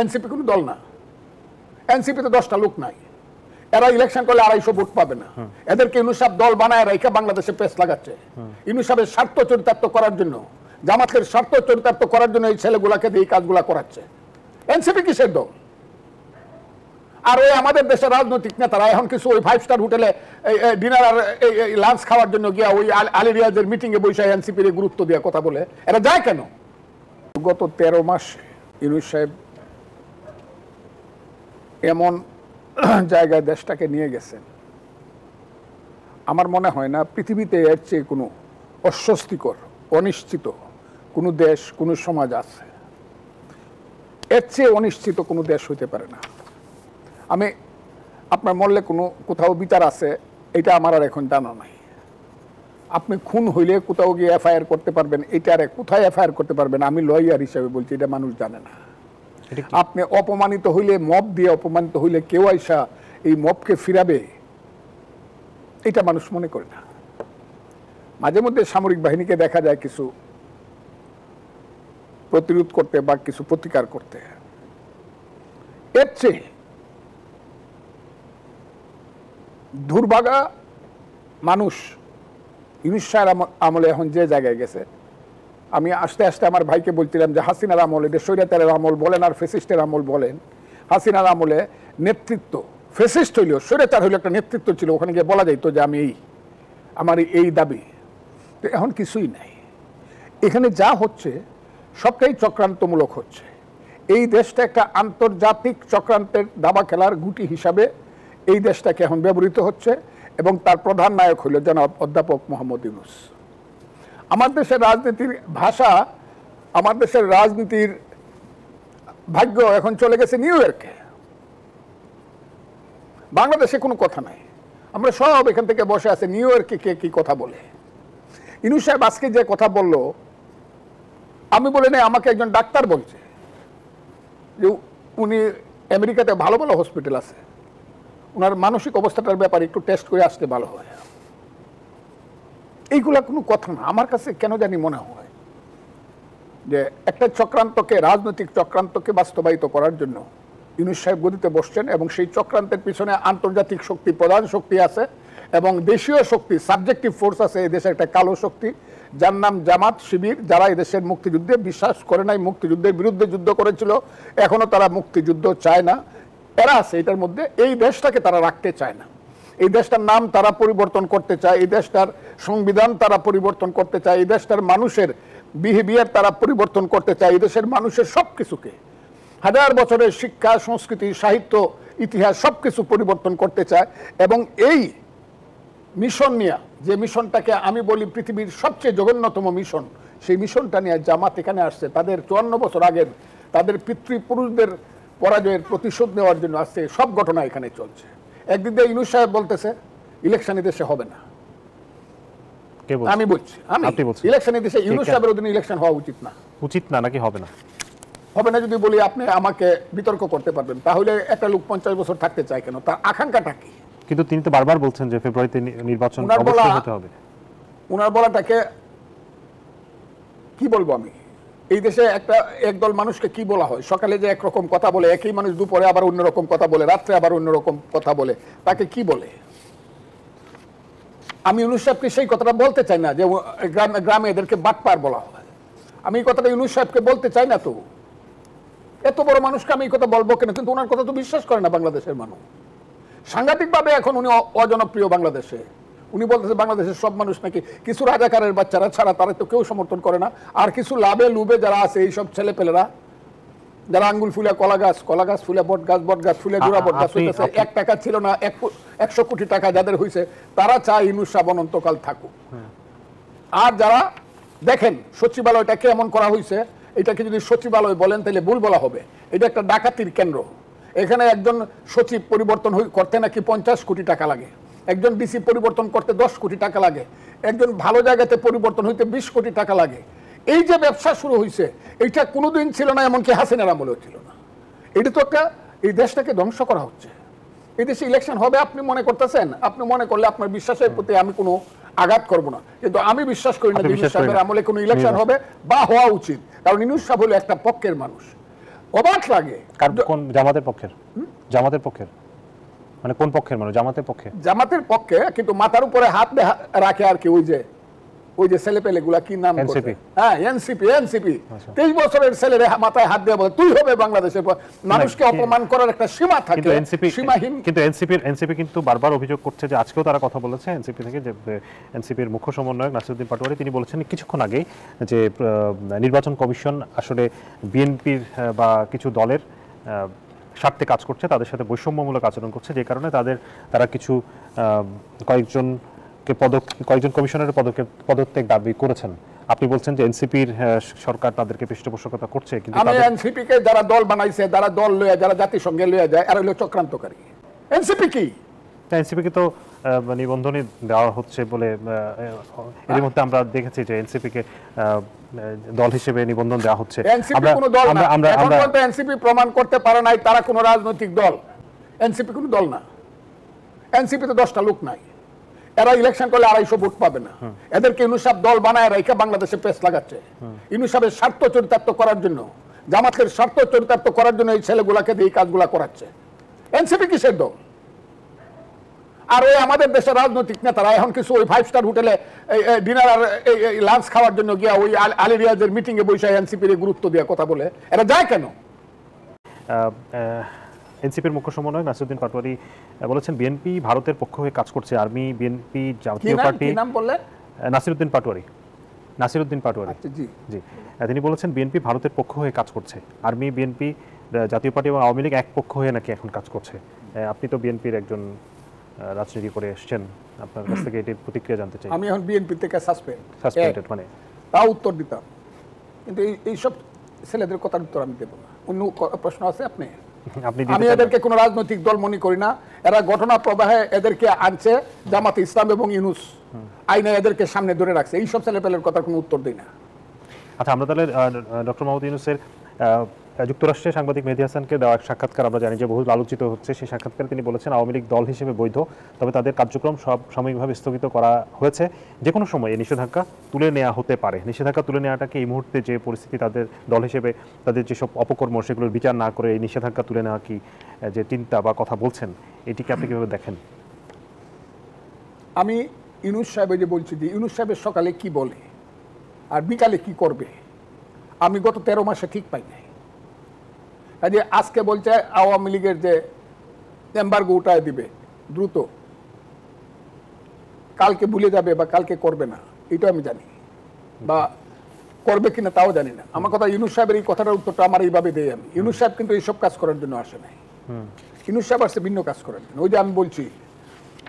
NCP কোনো দল না, এনসিপিতে 10টা লোক নাই, এরা ইলেকশন করলে 250 ভোট পাবে না। এদেরকে ইউনূস সাহেব দল বানায় রাইখা বাংলাদেশে পেস লাগাচ্ছে ইউনূস সাহেবের স্বার্থ চরিতার্থ করার জন্য, জামাতের স্বার্থ চরিতার্থ করার জন্য এই ছেলেগুলাকে দিয়ে এই কাজগুলা করাচ্ছে। এনসিপি কিসের দল? আর ওই আমাদের দেশের রাজনৈতিক নেতারা এখন কিছু ওই 5 স্টার হোটেলে ডিনার আর লাঞ্চ খাওয়ার জন্য গিয়া ওই আলী রিয়াজের মিটিংয়ে বসে এনসিপির গুরুত্ব দিয়ে কথা বলে, এরা যায় কেন? গত 13 মাস ইউনূস সাহেব এমন জায়গায় দেশটাকে নিয়ে গেছেন, আমার মনে হয় না পৃথিবীতে এর চেয়ে কোনো অস্বস্তিকর, অনিশ্চিত কোনো দেশ, কোনো সমাজ আছে। এর চেয়ে অনিশ্চিত কোনো দেশ হইতে পারে না। আমি আপনার মরলে কোনো কোথাও বিচার আছে এটা আমার আর এখন জানা নাই। আপনি খুন হইলে কোথাও গিয়ে এফআইআর করতে পারবেন, এটা আর কোথায় এফআইআর করতে পারবেন আমি লয়ার হিসেবে বলছি, এটা মানুষ জানে না। আপনি অপমানিত হইলে, মব দিয়ে অপমানিত হইলে কেউ আইসা এই মবকে ফিরাবে, এটা মানুষ মনে করে না। মাঝে মধ্যে সামরিক বাহিনীকে দেখা যায় কিছু প্রতিরোধ করতে বা কিছু প্রতিকার করতে। এর চেয়ে দুর্ভাগা মানুষ ইউনূস সাহেবের আমলে এখন যে জায়গায় গেছে, আমি আস্তে আস্তে আমার ভাইকে বলছিলাম যে হাসিনার আমলে, স্বৈরাচারের আমল বলেন আর ফেসিস্টের আমল বলেন, হাসিনার আমলে নেতৃত্ব, ফেসিস্ট হইলেও স্বৈরাচার হইলেও একটা নেতৃত্ব ছিল, ওখানে গিয়ে বলা যাইতো যে আমি আমার এই দাবি। তো এখন কিছুই নাই। এখানে যা হচ্ছে সবটাই চক্রান্তমূলক হচ্ছে। এই দেশটা একটা আন্তর্জাতিক চক্রান্তের দাবা খেলার গুটি হিসাবে এই দেশটাকে এখন ব্যবহৃত হচ্ছে, এবং তার প্রধান নায়ক হইল জনাব অধ্যাপক মোহাম্মদ ইউনূস। আমার দেশের রাজনীতির ভাষা, আমার দেশের রাজনীতির ভাগ্য এখন চলে গেছে নিউ ইয়র্কে। বাংলাদেশে কোনো কথা নাই, আমরা সব এখান থেকে বসে আছে নিউ ইয়র্কে কে কি কথা বলে। ইউনূস সাহেব আজকে যে কথা বলল, আমি বলি না, আমাকে একজন ডাক্তার বলছে যে উনি আমেরিকাতে ভালো ভালো হসপিটাল আছে, ওনার মানসিক অবস্থাটার ব্যাপারে একটু টেস্ট করে আসতে ভালো হয়। এইগুলা কোনো কথা না। আমার কাছে কেন জানি মনে হয় যে একটা চক্রান্তকে, রাজনৈতিক চক্রান্তকে বাস্তবায়িত করার জন্য ইউনূস সাহেব গদিতে বসছেন, এবং সেই চক্রান্তের পিছনে আন্তর্জাতিক শক্তি, প্রধান শক্তি আছে, এবং দেশীয় শক্তি, সাবজেক্টিভ ফোর্স আছে। এই দেশে একটা কালো শক্তি যার নাম জামাত শিবির, যারা এদেশের মুক্তিযুদ্ধে বিশ্বাস করে নাই, মুক্তিযুদ্ধের বিরুদ্ধে যুদ্ধ করেছিল, এখনো তারা মুক্তিযুদ্ধ চায় না, এরা আছে এটার মধ্যে। এই দেশটাকে তারা রাখতে চায় না, এই দেশটার নাম তারা পরিবর্তন করতে চায়, এই দেশটার সংবিধান তারা পরিবর্তন করতে চায়, এই দেশটার মানুষের বিহেভিয়ার তারা পরিবর্তন করতে চায়, এই দেশের মানুষের সব কিছুকে, হাজার বছরের শিক্ষা, সংস্কৃতি, সাহিত্য, ইতিহাস সবকিছু পরিবর্তন করতে চায়। এবং এই মিশন নিয়ে, যে মিশনটাকে আমি বলি পৃথিবীর সবচেয়ে জঘন্যতম মিশন, সেই মিশনটা নিয়ে জামাত এখানে আসছে। তাদের 54 বছর আগের তাদের পিতৃপুরুষদের পরাজয়ের প্রতিশোধ নেওয়ার জন্য আসছে। সব ঘটনা এখানে চলছে। একদিক দিয়ে ইউনূস সাহেব বলতেছে ইলেকশন দেশে হবে না, আমি বলছি ইলেকশন দেশে ইউনূস সাহেবের অধীনে ইলেকশন হওয়া উচিত না। উচিত না নাকি হবে না? হবে না যদি বলি আপনি আমাকে বিতর্ক করতে পারবেন, তাহলে একটা লোক 50 বছর থাকতে চায় কেন? তার আকাঙ্ক্ষাটা কি? কিন্তু তিনি তো বারবার বলছেন যে ফেব্রুয়ারিতে নির্বাচন অবশ্যই হতে হবে। ওনার বলাটাকে কি বলবো আমি? এই দেশে একটা একদল মানুষকে কি বলা হয়? সকালে যে একরকম কথা বলে, একই মানুষ দুপুরে আবার অন্যরকম কথা বলে, রাত্রে আবার অন্যরকম কথা বলে, তাকে কি বলে? আমি ইউনূস সাহেবকে সেই কথাটা বলতে চাই না যে গ্রামে এদেরকে বাটপার বলা হয়। আমি এই কথাটা ইউনূস সাহেবকে বলতে চাই না। তো এত বড় মানুষকে আমি এই কথা বলবো কেন? কিন্তু ওনার কথা তো বিশ্বাস করে না বাংলাদেশের মানুষ। সাংঘাতিকভাবে এখন উনি অজনপ্রিয় বাংলাদেশে। উনি বলতেছে বাংলাদেশের সব মানুষ নাকি কিছু রাজাকারের বাচ্চারা ছাড়া তারা তো কেউ সমর্থন করে না, আর কিছু লাভে লুবে যারা আছে এইসব ছেলেপেলেরা, যারা আঙ্গুল ফুলে কলা গাছ ফুলে বট গাছ ফুলে জোড়া বট গাছ হইতেছে, 1 টাকা ছিল না 100 কোটি টাকা যাদের হয়েছে, তারা চায় ইউনূস সাহেব অনন্তকাল থাকুক। আর যারা দেখেন সচিবালয়টা কেমন করা হয়েছে, এটাকে যদি সচিবালয় বলেন তাহলে ভুল বলা হবে। এটা একটা ডাকাতির কেন্দ্র। এখানে একজন সচিব পরিবর্তন করতে নাকি 50 কোটি টাকা লাগে, একজন ডিসি পরিবর্তন করতে 10 কোটি টাকা লাগে, একজন ভালো জায়গাতে পরিবর্তন হইতে 20 কোটি টাকা লাগে। এই যে ব্যবসা শুরু হয়েছে, এইটা কোনোদিন ছিল না, এমনকি হাসিনার আমলেও ছিল না। এটা তো একটা, এই দেশটাকে ধ্বংস করা হচ্ছে। এই দেশে ইলেকশন হবে আপনি মনে করতেছেন? আপনি মনে করলে আপনার বিশ্বাসের প্রতি আমি কোনো আঘাত করব না, কিন্তু আমি বিশ্বাস করি না যে ইউনূস সাহেবের আমলে কোনো ইলেকশন হবে বা হওয়া উচিত। কারণ ইউনূস সাহেব হলো একটা পক্ষের মানুষ। অবাক লাগে। কোন জামাতের পক্ষের? জামাতের পক্ষের মানে কোন পক্ষের মানুষ? জামাতের পক্ষে? জামাতের পক্ষে, কিন্তু মাথার উপরে হাত রাখে আর কি, ওই যে ছেলে পেলে গুলা কি নাম এনসিপি। হ্যাঁ এনসিপি 23 বছরের ছেলের মাথায় হাত দিয়ে বলে তুই হবে বাংলাদেশের মানুষকে অপমান করার একটা সীমা থাকে, সীমাহীন। কিন্তু এনসিপি কিন্তু বারবার অভিযোগ করছে যে আজকেও তারা কথা বলেছে এনসিপি থেকে, যে এনসিপির মুখ্য সমন্বয়ক নাসিরউদ্দিন পাটোয়ারি তিনি বলেছেন কিছুক্ষণ আগেই যে নির্বাচন কমিশন আসলে বিএনপির বা কিছু দলের স্বার্থে কাজ করছে, তাদের সাথে বৈষম্যমূলক আচরণ করছে, যে কারণে তারা কিছু কয়েকজন কমিশনের পদত্যাগ দাবি করেছেন। আপনি বলছেন যে এনসিপির সরকার তাদেরকে পৃষ্ঠপোষকতা করছে, কিন্তু আমি এনসিপি কে যারা দল বানাইছে, যারা দল লইয়া, যারা জাতিসংঘে লইয়া যায়, আর হলো চক্রান্তকারী। এনসিপি কি? এনসিপি কে তো নিবন্ধনে দেওয়া হচ্ছে বলে এর মধ্যে আমরা দেখেছি যে এনসিপি কে দল হিসেবে নিবন্ধন দেওয়া হচ্ছে। এনসিপি কোনো দল না, এখন পর্যন্ত এনসিপি প্রমাণ করতে পারে নাই তারা কোনো রাজনৈতিক দল। এনসিপি কোনো দল না। এনসিপি তো 10টা লোক নাই, এরা ইলেকশন করলে 250 ভোট পাবে না। এদেরকে ইউনূস সাহেব দল বানায় রেখে বাংলাদেশে পেস লাগাচ্ছে ইউনূস সাহেবের স্বার্থ চরিতার্থ করার জন্য, জামাতের স্বার্থ চরিতার্থ করার জন্য এই ছেলেগুলাকে দিয়ে এই কাজগুলা করাচ্ছে। এনসিপি কিসের দল? আর ওই আমাদের দেশের রাজনৈতিক নেতারা এখন কিছু ওই 5 স্টার হোটেলে ডিনার আর লাঞ্চ খাওয়ার জন্য গিয়া ওই আলী রিয়াজের মিটিং এ বসে এনসিপির গুরুত্ব দিয়ে কথা বলে, এরা যায় কেন? এনসিপির মুখ্য সমন্বয়ক নাসিরউদ্দিন পাটোয়ারি বলেছেন বিএনপি ভারতের পক্ষ হয়ে কাজ করছে। আর্মি, বিএনপি, জাতীয় পার্টি। কি নাম বললেন? নাসিরউদ্দিন পাটোয়ারি। আচ্ছা, জি জি। তিনি বলেছেন বিএনপি ভারতের পক্ষ হয়ে কাজ করছে। আর্মি, বিএনপি, জাতীয় পার্টি এবং আওয়ামী লীগ এক পক্ষ হয়ে নাকি এখন কাজ করছে। আপনি তো বিএনপির একজন রাজনীতি করে এসেছেন, আপনার কাছ থেকে এটির প্রতিক্রিয়া জানতে চাই। আমি এখন বিএনপি থেকে সাসপেন্ডেড মানে তাও উত্তর দিতাম, কিন্তু এইসব ছেলেদের কথার উত্তর আমি দেব না। অন্য প্রশ্ন আছে আপনি? আমি এদেরকে কোনো রাজনৈতিক দল মনে করি না। এরা ঘটনা প্রবাহে এদেরকে আনছে জামাতে ইসলাম এবং ইউনূস আইনে এদেরকে সামনে ধরে রাখছে। এইসব ছেলেপেলের কথার কোনো উত্তর দিই না। আচ্ছা, আমরা তাহলে ডক্টর মোহাম্মদ ইউনূসের যুক্তরাষ্ট্রের সাংবাদিক মেহেদী হাসানকে দেওয়া সাক্ষাৎকার আমরা জানি যে বহু আলোচিত হচ্ছে। সেই সাক্ষাৎকারে তিনি বলেছেন আওয়ামী লীগ দল হিসেবে বৈধ, তবে তাদের কার্যক্রম সব সাময়িকভাবে স্থগিত করা হয়েছে। যে কোনো সময় এই নিষেধাজ্ঞা তুলে নেওয়া হতে পারে। নিষেধাজ্ঞা তুলে নেওয়াটাকে এই মুহূর্তে যে পরিস্থিতি, তাদের দল হিসেবে তাদের যেসব অপকর্ম সেগুলোর বিচার না করে এই নিষেধাজ্ঞা তুলে নেওয়া কি যে চিন্তা বা কথা বলছেন, এটিকে আপনি কীভাবে দেখেন? আমি ইউনূস সাহেব যে বলছি যে ইউনূস সাহেবের সকালে কি বলে আর বিকালে কি করবে আমি গত 13 মাসে ঠিক পাই নাই। কাজে আজকে বলছে আওয়ামী লীগের যে এম্বার্গো উঠায় দিবে দ্রুত, কালকে ভুলে যাবে বা কালকে করবে না, এটা আমি জানি, বা করবে কিনা তাও জানি না। আমার কথা ইউনূস সাহেবের এই কথাটার উত্তরটা আমার এইভাবে দেই আমি। ইউনূস সাহেব কিন্তু এইসব কাজ করার জন্য আসে নাই। ইউনূস সাহেব আসছে ভিন্ন কাজ করার জন্য। ওই যে আমি বলছি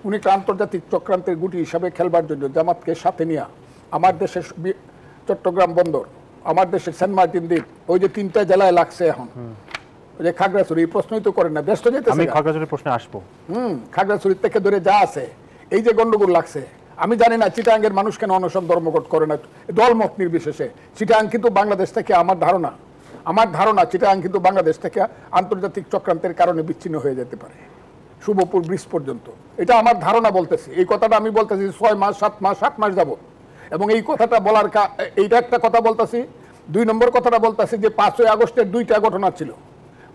উনি একটা আন্তর্জাতিক চক্রান্তের গুটি হিসাবে খেলবার জন্য জামাতকে সাথে নিয়ে আমার দেশের চট্টগ্রাম বন্দর, আমার দেশের সেন্ট মার্টিন দ্বীপ, ওই যে 3টা জেলায় লাগছে এখন, ওই যে খাগড়াছড়ি, এই প্রশ্নই তো করেন না, ব্যস্ত যেতেছে। আমি খাগড়াছড়ির প্রশ্নে আসবো। খাগড়াছড়ি থেকে ধরে যা আছে, এই যে গন্ডগোল লাগছে, আমি জানি না চিটাগাংয়ের মানুষ কেন অনশন ধর্মঘট করে না, দলমত নির্বিশেষে। চিটাগাং কিন্তু বাংলাদেশ থেকে আমার ধারণা চিটাগাং কিন্তু বাংলাদেশ থেকে আন্তর্জাতিক চক্রান্তের কারণে বিচ্ছিন্ন হয়ে যেতে পারে, শুভপুর ব্রিজ পর্যন্ত। এটা আমার ধারণা বলতেছি। এই কথাটা আমি বলতেছি 6 মাস 7 মাস 8 মাস যাব, এবং এই কথাটা বলার এইটা একটা কথা বলতেছি। 2 নম্বর কথাটা বলতেছি যে 5ই আগস্টের 2টা ঘটনা ছিল।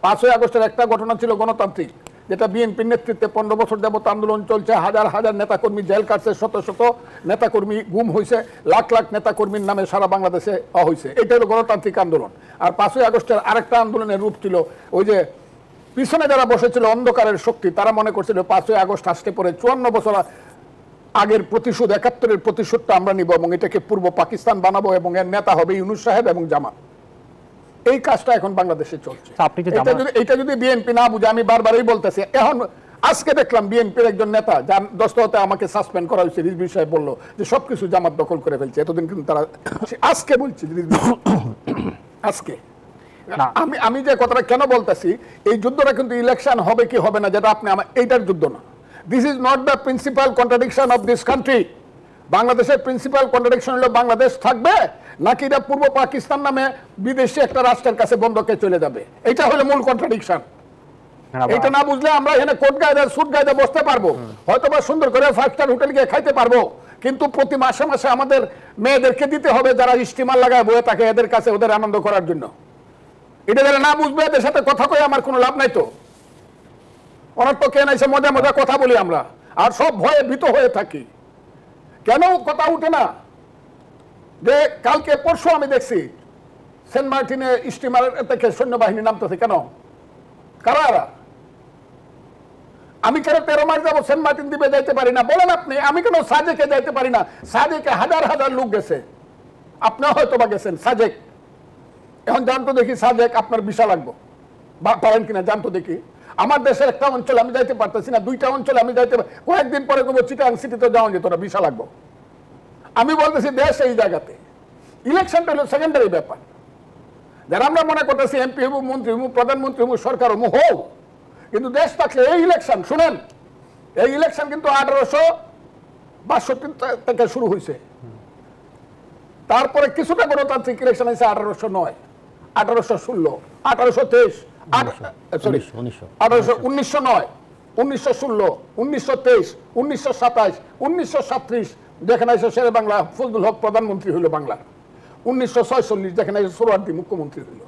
5ই আগস্টের একটা ঘটনা ছিল গণতান্ত্রিক, যেটা বিএনপির নেতৃত্বে 15 বছর যাবত আন্দোলন চলছে, হাজার হাজার নেতাকর্মী জেল কাটছে, শত শত নেতাকর্মী গুম হয়েছে, লাখ লাখ নেতাকর্মীর নামে সারা বাংলাদেশে হয়েছে। এটা হলো গণতান্ত্রিক আন্দোলন। আর 5ই আগস্টের আরেকটা আন্দোলনের রূপ ছিল ওই যে পিছনে যারা বসেছিল অন্ধকারের শক্তি, তারা মনে করছিল 5ই আগস্ট আসতে পরে 54 বছর আগের প্রতিশোধ, 71-এর প্রতিশোধটা আমরা নিব এবং এটাকে পূর্ব পাকিস্তান বানাবো এবং এর নেতা হবে ইউনূস সাহেব এবং জামাত। এই কাজটা এখন বাংলাদেশে চলছে। এটা যদি বিএনপি না বুঝে, আমি বারবারই বলতেছি, এখন আজকে দেখলাম বিএনপির একজন নেতা যার দস্ততে আমাকে সাসপেন্ড করা হয়েছে, রিজভী সাহেব বললো যে সবকিছু জামাত দখল করে ফেলছে। এতদিন কিন্তু তারা, আজকে বলছি আজকে আমি যে কথাটা কেন বলতেছি, এই যুদ্ধটা কিন্তু ইলেকশন হবে কি হবে না যেটা আপনি আমার, এইটার যুদ্ধ না। This is not the principal contradiction of this country. বাংলাদেশের প্রিন্সিপাল কন্ট্রাডিকশন হলো বাংলাদেশ থাকবে নাকি এটা পূর্ব পাকিস্তান নামে বিদেশি একটা রাষ্ট্রের কাছে বন্ধকে চলে যাবে। এটা হলো মূল কন্ট্রাডিকশন। এটা না বুঝলে আমরা এখানে কোট গায়ে সুট গায়ে বসতে পারবো, হয়তো বা সুন্দর করে 5 স্টার হোটেল গিয়ে খাইতে পারবো, কিন্তু প্রতি মাসে মাসে আমাদের মেয়েদেরকে দিতে হবে যারা স্টিমার লাগায় বয়ে থাকে এদের কাছে ওদের আনন্দ করার জন্য। এটা যারা না বুঝবে এদের সাথে কথা কয়ে আমার কোনো লাভ নাই তো। ওনার তো কেন এসে মজা মজা কথা বলি আমরা, আর সব ভয়ে ভীত হয়ে থাকি। কেন কথা উঠে না যে কালকে পরশু আমি দেখছি সেন্ট মার্টিনে স্টিমার থেকে সৈন্যবাহিনী নামতেছে, কেন? কারা? আমি কেন 13 মাস যাবো সেন্ট মার্টিন দ্বীপে যাইতে পারি না বলেন আপনি? আমি কেন সাজেকে যাইতে পারি না? সাজেকে হাজার হাজার লোক গেছে, আপনিও হয়তো বা গেছেন সাজেক। এখন জানতো দেখি সাজেক আপনার ভিসা লাগবো বা পারেন কিনা জানতো দেখি। আমার দেশের একটা অঞ্চলে আমি যাইতে পারতেছি না, 2টা অঞ্চলে আমি যাইতে, কয়েকদিন পরে করবো চিটাং সিটিতে যাওয়া যেত না, ভিসা লাগবো। আমি বলতেছি দেশ এই জায়গাতে, ইলেকশনটা হলো সেকেন্ডারি ব্যাপার। যারা আমরা মনে করতেছি এমপি হবো, মন্ত্রী হবো, প্রধানমন্ত্রী হবো, সরকার হবো, হোক, কিন্তু দেশ থাকলে এই ইলেকশন, শুনেন, এই ইলেকশন কিন্তু 1862 থেকে শুরু হয়েছে। তারপরে কিছুটা গণতান্ত্রিক ইলেকশন হয়েছে 1809, 1816, 1823, 1909, 1916, 1923, 1927, 1937, যেখানে এসে শেরে বাংলা ফজলুল হক প্রধানমন্ত্রী হইল বাংলার। 1946 যেখানে এসে সোহরাওয়ার্দী মুখ্যমন্ত্রী হইল।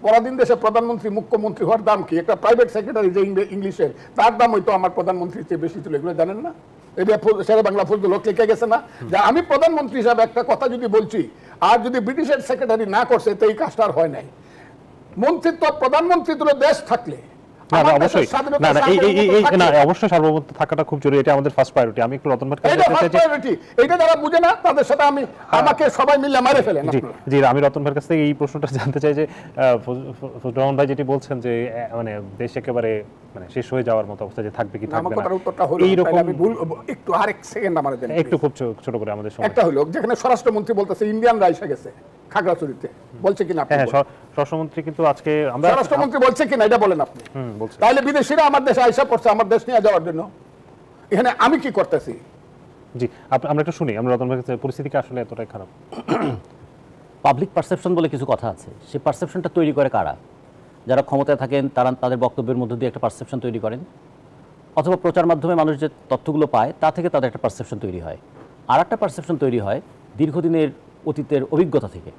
পরাধীন দেশে প্রধানমন্ত্রী মুখ্যমন্ত্রী হওয়ার দাম কি? একটা প্রাইভেট সেক্রেটারি যে ইংলিশের, তার দাম হয়তো আমার প্রধানমন্ত্রীর চেয়ে বেশি ছিল, এগুলো জানেন না? এটা শেরে বাংলা ফজলুল হক লিখে গেছে না, যে আমি প্রধানমন্ত্রী হিসাবে একটা কথা যদি বলছি, আর যদি ব্রিটিশের সেক্রেটারি না করছে তো এই কাজটা আর হয় নাই। মন্ত্রিত্ব, প্রধানমন্ত্রী তুলে দেশ থাকলে অবশ্যই সার্বভৌমত্ব থাকাটা খুব জরুরি, এটা আমাদের ফার্স্ট প্রায়োরিটি। আমি একটু রতন ভাই, এটা যারা বুঝে না তাদের সাথে আমি আমাকে সবাই মিলে মারে ফেলেন। জি, আমি রতন ভাইয়ের কাছ থেকে এই প্রশ্নটা জানতে চাই যে রহমান ভাই যেটি বলছেন যে মানে দেশ একেবারে মানে শেষ হয়ে যাওয়ার মতো অবস্থা, যে থাকবে কি থাকবে না, এইরকম একটু আরেক সেকেন্ড আমার দেন, একটু খুব ছোট করে আমাদের সময়। একটা হলো যেখানে স্বরাষ্ট্রমন্ত্রী বলতেছে ইন্ডিয়ানরা এসে গেছে খাগড়াছড়িতে, বলছে কিনা? হ্যাঁ, স্বরাষ্ট্রমন্ত্রী কিন্তু আজকে আমরা স্বরাষ্ট্রমন্ত্রী বলছে কিনা এটা বলেন আপনি। তাহলে বিদেশিরা আমার দেশে আইসা পড়ছে আমার দেশ নিয়ে যাওয়ার জন্য, এখানে আমি কি করতেছি? জি, আমরা একটু শুনি, আমরা রতন ভাইয়ের কাছে, পরিস্থিতি কি আসলে এতটাই খারাপ? পাবলিক পারসেপশন বলে কিছু কথা আছে, সেই পারসেপশনটা তৈরি করে কারা? যারা ক্ষমতায় থাকেন তারা তাদের বক্তব্যের মধ্যে দিয়ে একটা পারসেপশন তৈরি করেন, অথবা প্রচার মাধ্যমে মানুষ যে তথ্যগুলো পায় তা থেকে তাদের একটা পারসেপশন তৈরি হয়। আর একটা পারসেপশন তৈরি হয় দীর্ঘদিনের অতীতের অভিজ্ঞতা থেকে।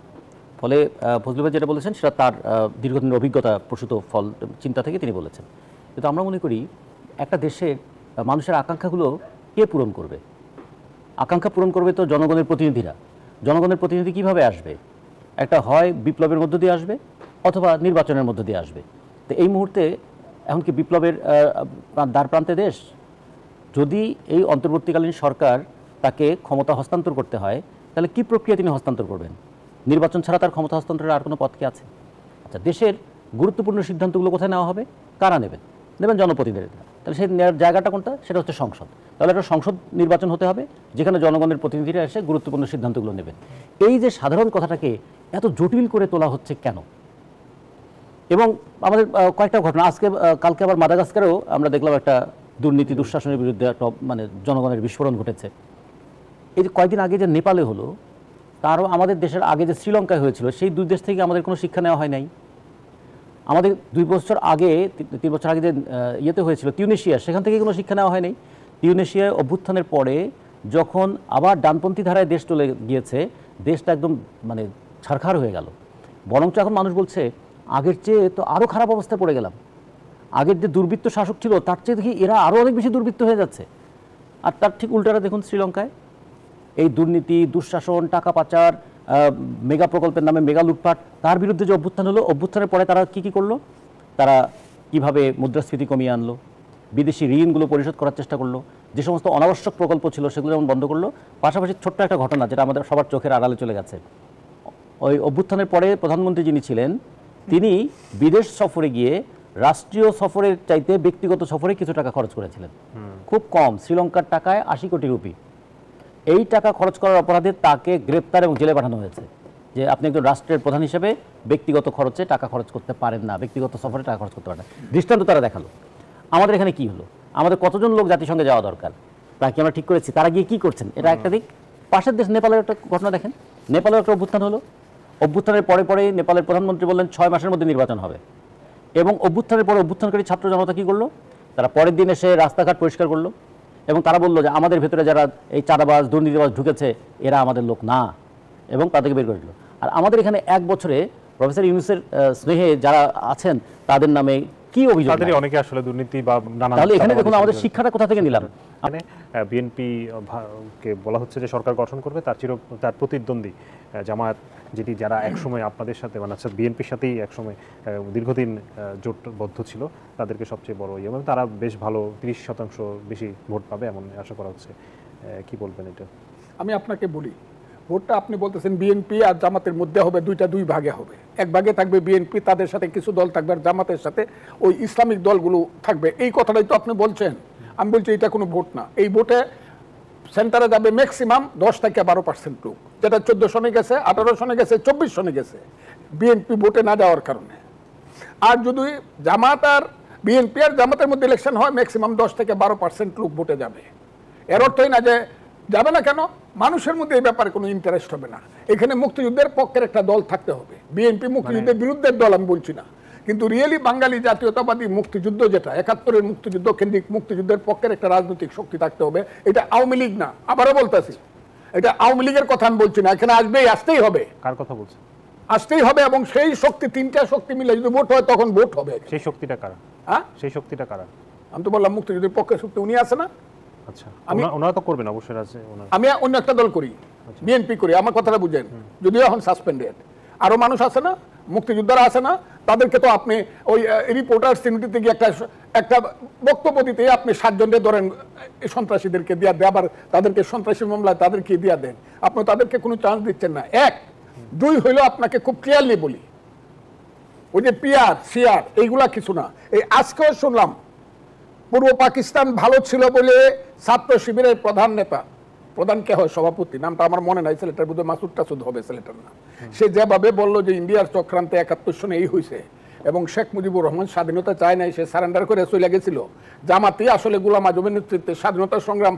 ফলে ফজলুল ভাই যেটা বলেছেন সেটা তার দীর্ঘদিনের অভিজ্ঞতা প্রসূত ফল চিন্তা থেকে তিনি বলেছেন। কিন্তু আমরা মনে করি একটা দেশের মানুষের আকাঙ্ক্ষাগুলো কে পূরণ করবে? আকাঙ্ক্ষা পূরণ করবে তো জনগণের প্রতিনিধিরা। জনগণের প্রতিনিধি কিভাবে আসবে? একটা হয় বিপ্লবের মধ্য দিয়ে আসবে, অথবা নির্বাচনের মধ্য দিয়ে আসবে। তো এই মুহূর্তে এখন কি বিপ্লবের দ্বার প্রান্তে দেশ? যদি এই অন্তর্বর্তীকালীন সরকার তাকে ক্ষমতা হস্তান্তর করতে হয়, তাহলে কি প্রক্রিয়া তিনি হস্তান্তর করবেন? নির্বাচন ছাড়া তার ক্ষমতা হস্তান্তরের আর কোনো পথ কি আছে? আচ্ছা, দেশের গুরুত্বপূর্ণ সিদ্ধান্তগুলো কোথায় নেওয়া হবে? কারা নেবেন? জনপ্রতিনিধিরা। তাহলে সেই নেওয়ার জায়গাটা কোনটা? সেটা হচ্ছে সংসদ। তাহলে একটা সংসদ নির্বাচন হতে হবে যেখানে জনগণের প্রতিনিধিরা এসে গুরুত্বপূর্ণ সিদ্ধান্তগুলো নেবেন। এই যে সাধারণ কথাটাকে এত জটিল করে তোলা হচ্ছে কেন? এবং আমাদের কয়েকটা ঘটনা, কালকে আবার মাদাগাস্কারেও আমরা দেখলাম একটা দুর্নীতি দুঃশাসনের বিরুদ্ধে একটা মানে জনগণের বিস্ফোরণ ঘটেছে। এই যে কয়েকদিন আগে যে নেপালে হলো, তারও আমাদের দেশের আগে যে শ্রীলঙ্কায় হয়েছিল, সেই দুই দেশ থেকে আমাদের কোনো শিক্ষা নেওয়া হয় নাই। আমাদের 3 বছর আগে যে ইয়েতে হয়েছিল তিউনিশিয়া, সেখান থেকে কোনো শিক্ষা নেওয়া হয় নাই। তিউনিশিয়ায় অভ্যুত্থানের পরে যখন আবার ডানপন্থী ধারায় দেশ চলে গিয়েছে, দেশটা একদম মানে ছারখার হয়ে গেল। বরঞ্চ এখন মানুষ বলছে আগের চেয়ে তো আরও খারাপ অবস্থায় পড়ে গেলাম। আগের যে দুর্বৃত্ত শাসক ছিল তার চেয়ে দেখি এরা আরও অনেক বেশি দুর্বৃত্ত হয়ে যাচ্ছে। আর তার ঠিক উল্টাটা দেখুন শ্রীলঙ্কায়, এই দুর্নীতি দুঃশাসন টাকা পাচার মেগা প্রকল্পের নামে মেগা লুটপাট, তার বিরুদ্ধে যে অভ্যুত্থান হলো, অভ্যুত্থানের পরে তারা কি করলো? তারা কিভাবে মুদ্রাস্ফীতি কমিয়ে আনলো, বিদেশি ঋণগুলো পরিশোধ করার চেষ্টা করলো, যে সমস্ত অনাবশ্যক প্রকল্প ছিল সেগুলো যেমন বন্ধ করলো। পাশাপাশি ছোট্ট একটা ঘটনা যেটা আমাদের সবার চোখের আড়ালে চলে গেছে, ওই অভ্যুত্থানের পরে প্রধানমন্ত্রী যিনি ছিলেন তিনি বিদেশ সফরে গিয়ে রাষ্ট্রীয় সফরের চাইতে ব্যক্তিগত সফরে কিছু টাকা খরচ করেছিলেন, খুব কম, শ্রীলঙ্কার টাকায় 80 কোটি রুপি। এই টাকা খরচ করার অপরাধে তাকে গ্রেপ্তার এবং জেলে পাঠানো হয়েছে, যে আপনি একজন রাষ্ট্রের প্রধান হিসেবে ব্যক্তিগত খরচে টাকা খরচ করতে পারেন না, ব্যক্তিগত সফরে টাকা খরচ করতে পারেন না। দৃষ্টান্ত তারা দেখালো। আমাদের এখানে কি হলো? আমাদের কতজন লোক জাতিসংঘে যাওয়া দরকার তা কি আমরা ঠিক করেছি? তারা গিয়ে কি করছেন? এটা একটা দিক। পাশের দেশ নেপালের একটা ঘটনা দেখেন, নেপালের একটা অভ্যুত্থান হলো, অভ্যুত্থানের পরে নেপালের প্রধানমন্ত্রী বললেন 6 মাসের মধ্যে নির্বাচন হবে, এবং অভ্যুত্থানের পরে অভ্যুত্থানকারী ছাত্র জনতা কী করলো? তারা পরের দিন এসে রাস্তাঘাট পরিষ্কার করলো এবং তারা বললো যে আমাদের ভেতরে যারা এই চাঁদাবাজ দুর্নীতিবাজ ঢুকেছে এরা আমাদের লোক না, এবং তাদেরকে বের করে দিল। আর আমাদের এখানে 1 বছরে প্রফেসর ইউনূসের স্নেহে যারা আছেন তাদের নামে কি অভিযোগ তাদেরই নাই? অনেকে আসলে দুর্নীতি বা নানা তাহলে এখানে দেখুন আমাদের শিক্ষাটা কোথা থেকে নিলাম? মানে বিএনপি কে বলা হচ্ছে যে সরকার গঠন করবে, তার প্রতিদ্বন্দ্বী জামায়াত, যেটি যারা একসময় আপনাদের সাথে মানে বিএনপির সাথেই একসময় দীর্ঘদিন জোটবদ্ধ ছিল, তাদেরকে সবচেয়ে বড় ইয়ে, মানে তারা বেশ ভালো 30% বেশি ভোট পাবে এমন আশা করা হচ্ছে। কি বলবেন এটা? আমি আপনাকে বলি, ভোটটা আপনি বলতেছেন বিএনপি আর জামাতের মধ্যে হবে, দুই ভাগে হবে। এক ভাগে থাকবে বিএনপি, তাদের সাথে কিছু দল থাকবে, আর জামাতের সাথে ওই ইসলামিক দলগুলো থাকবে। এই কথাটাই তো আপনি বলছেন। আমি বলছি এটা কোনো ভোট না। এই ভোটে সেন্টারে যাবে ম্যাক্সিমাম 10 থেকে 12% লোক, যেটা 14 সনে গেছে, 18 সনে গেছে, 24 সনে গেছে বিএনপি ভোটে না যাওয়ার কারণে। আর যদি জামাত আর বিএনপি আর জামাতের মধ্যে ইলেকশন হয়, ম্যাক্সিমাম 10 থেকে 12% লোক ভোটে যাবে। এর অর্থই না যে যাবে না কেন, মানুষের মধ্যে এই ব্যাপারে কোনো ইন্টারেস্ট হবে না। এখানে মুক্তিযুদ্ধের পক্ষের একটা দল থাকতে হবে। বিএনপি মুক্তিযুদ্ধের বিরুদ্ধের দল আমি বলছি না, কিন্তু রিয়েলি বাঙালি জাতীয়তাবাদী মুক্তিযুদ্ধ, যেটা 71-এর মুক্তিযুদ্ধ কেন্দ্রিক মুক্তিযুদ্ধের পক্ষের একটা রাজনৈতিক শক্তি থাকতে হবে। এটা আওয়ামী লীগ না, আবারও বলতেছি, এটা আওয়ামী লীগের কথা আমি বলছি না। এখানে আসতেই হবে। কার কথা বলছেন? আসতেই হবে, এবং সেই শক্তি, তিনটা শক্তি মিলে যদি ভোট হয় তখন ভোট হবে। সেই শক্তিটা কারা? হ্যাঁ, সেই শক্তিটা কারা? আমি তো বললাম মুক্তিযুদ্ধের পক্ষের শক্তি উনি আছে না। আচ্ছা, ওনারা তো করবেন অবশ্যই আছে। আমি অন্য একটা দল করি, বিএনপি করি, আমার কথাটা বুঝেন। যদিও এখন সাসপেন্ডেড, আরো মানুষ আছে না, মুক্তিযোদ্ধারা আছে না, তাদেরকে তো আপনি ওই রিপোর্টার্স ইউনিটিতে গিয়ে একটা বক্তব্য দিতে আপনি 7 জনকে ধরেন সন্ত্রাসীদেরকে দিয়া দেন, আবার তাদেরকে সন্ত্রাসী মামলায় তাদেরকে দিয়া দেন। আপনি তাদেরকে কোনো চান্স দিচ্ছেন না। 1, 2 হইলো, আপনাকে খুব ক্লিয়ারলি বলি, ওই যে পিআর সিআর এইগুলা কিছু না। এই আজকেও শুনলাম পূর্ব পাকিস্তান ভালো ছিল বলে ছাত্র শিবিরের প্রধান নেতা, প্রধান কে হয়, সভাপতি, নামটা আমার মনে নাই, ছেলেটার বুঝে মাসুদ টাসুদ হবে ছেলেটার না, সে যেভাবে বললো যে ইন্ডিয়ার চক্রান্তে 71 সনে এই হয়েছে এবং শেখ মুজিবুর রহমান স্বাধীনতা চায় নাই, সে সারেন্ডার করে চলে গেছিল, জামাতি আসলে গোলাম আজমের নেতৃত্বে স্বাধীনতা সংগ্রাম,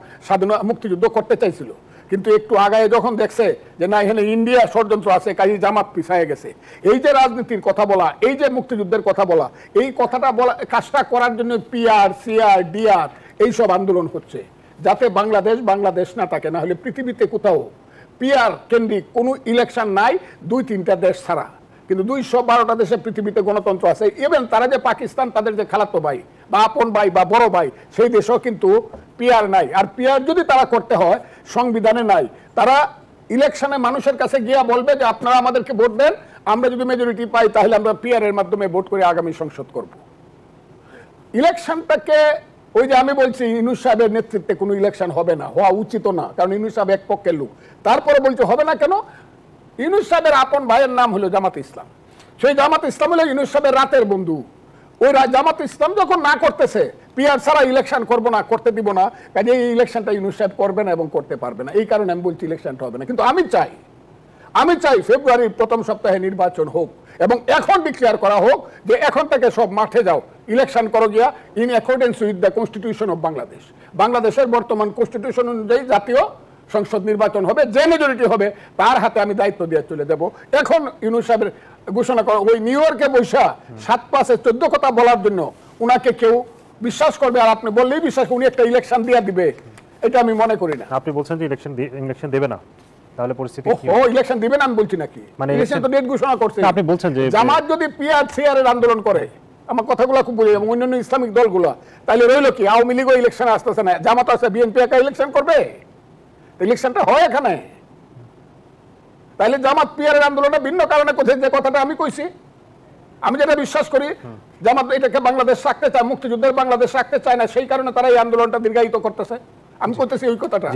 মুক্তিযুদ্ধ করতে চাইছিল, কিন্তু একটু আগায় যখন দেখছে যে না এখানে ইন্ডিয়া ষড়যন্ত্র আছে, কাজী জামাত পিছায় গেছে। এই যে রাজনীতির কথা বলা, এই যে মুক্তিযুদ্ধের কথা বলা, এই কথাটা বলা, কাজটা করার জন্য পিআর সিআর ডিআর এইসব আন্দোলন হচ্ছে, যাতে বাংলাদেশ না থাকে। না হলে পৃথিবীতে কোথাও পিআর কেন্দ্রিক কোনো ইলেকশন নাই, 2-3টা দেশ ছাড়া, কিন্তু 212টা দেশে পৃথিবীতে গণতন্ত্র আছে। ইভেন তারা যে পাকিস্তান, তাদের যে খালাতো ভাই বা আপন ভাই বা বড় ভাই, সেই দেশেও কিন্তু পিআর নাই। আর পিআর যদি তারা করতে হয়, সংবিধানে নাই। তারা ইলেকশনে মানুষের কাছে গিয়া বলবে যে আপনারা আমাদেরকে ভোট দেন, আমরা যদি মেজরিটি পাই তাহলে আমরা পিআর এর মাধ্যমে ভোট করে আগামী সংসদ করব। ইলেকশনটাকে ওই যে আমি বলছি ইউনূস সাহেবের নেতৃত্বে কোনো ইলেকশন হবে না, হওয়া উচিত না, কারণ ইউনূস সাহেব এক পক্ষের লোক। তারপরে বলছে হবে না কেন, ইউনূস সাহেবের আপন ভাইয়ের নাম হলো জামাত ইসলাম, সেই জামাত ইসলাম হলো ইউনূস সাহেবের রাতের বন্ধু। ওই জামাত ইসলাম যখন না করতেছে, পিআর ছাড়া ইলেকশন করবো না, করতে দিব না, কাজে এই ইলেকশনটা ইউনূস সাহেব করবে না এবং করতে পারবে না। এই কারণে আমি বলছি ইলেকশনটা হবে না। কিন্তু আমি চাই ফেব্রুয়ারির প্রথম সপ্তাহে নির্বাচন হোক এবং এখন ডিক্লেয়ার করা হোক যে এখন থেকে সব মাঠে যাও, ইলেকশন করো গিয়া in accordance with the constitution of Bangladesh. বাংলাদেশের বর্তমান কনস্টিটিউশন অনুযায়ী জাতীয় সংসদ নির্বাচন হবে, যে মেজরিটি হবে তার হাতে আমি দায়িত্ব দিয়ে চলে দেব। এখন ইউনূস সাহেবের ঘোষণা করা, ওই নিউ ইয়র্কে বৈশা 7-5-14 কথা বলার জন্য উনাকে কেউ বিশ্বাস করবে? আর আপনি বললেই বিশ্বাস, উনি একটা ইলেকশন দিয়ে দিবে, এটা আমি মনে করি না। আপনি বলছেন যে ইলেকশন দেবে না, তাহলে পরিস্থিতি কি? ও ইলেকশন দিবেন আমি বলছি নাকি, মানে ইলেকশন তো ডেট ঘোষণা করছে। আপনি বলছেন যে জামাত যদি পিআর সিআর এর আন্দোলন করে, আমার কথাগুলো খুব বুঝে, এবং অন্যান্য ইসলামিক দলগুলো, তাহলে রইল কি, আওয়ামী লীগও ইলেকশনে আসতেছে না, জামাত আছে, বিএনপি একা ইলেকশন করবে? ইলেকশনটা হয় এখানে, তাহলে জামাত পিআর এর আন্দোলনে ভিন্ন কারণে কোথায়, যে কথাটা আমি কইছি, আমি যেটা বিশ্বাস করি, জামাত এটাকে বাংলাদেশ রাখতে চায়, মুক্তিযুদ্ধের বাংলাদেশ রাখতে চায় না, সেই কারণে তারা এই আন্দোলনটা দীর্ঘায়িত করতেছে। আমি করতেছি ওই কথাটা।